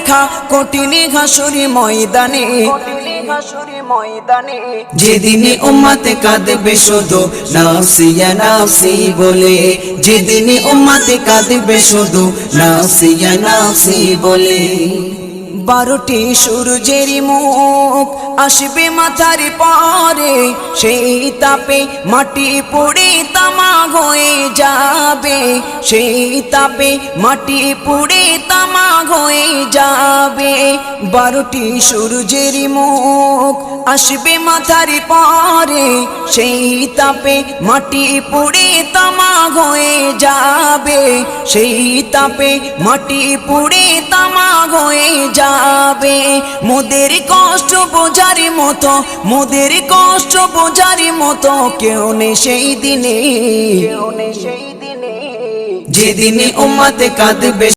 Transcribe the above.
লেখা কঠিন হাসুরি ময়দানে, যেদিনে উম্মতে কাঁদবে শুধু নাফসি ইয়া নাফসি বলে, যেদিনে উম্মতে কাঁদবে শুধু নাফসি ইয়া নাফসি বলে। 12টি সূর্যের মুখ আসবে মাথার পরে, সেই তাপে মাটি পুড়ে তামা হয়ে যাবে, সেই তাপে মাটি পুড়ে তামা হয়ে যাবে। 12টি সূর্যের মুখ আসবে মাথার পরে, সেই তাপে মাটি পুড়ে তামা হয়ে যাবে, সেই তাপে মাটি পুড়ে তামা হয়ে যাবে। মোদের কষ্ট বোঝার মতো, মোদের কষ্ট বোঝার মতো কেউ নেই সেই দিনে, যেদিনে উম্মতে কাঁদবে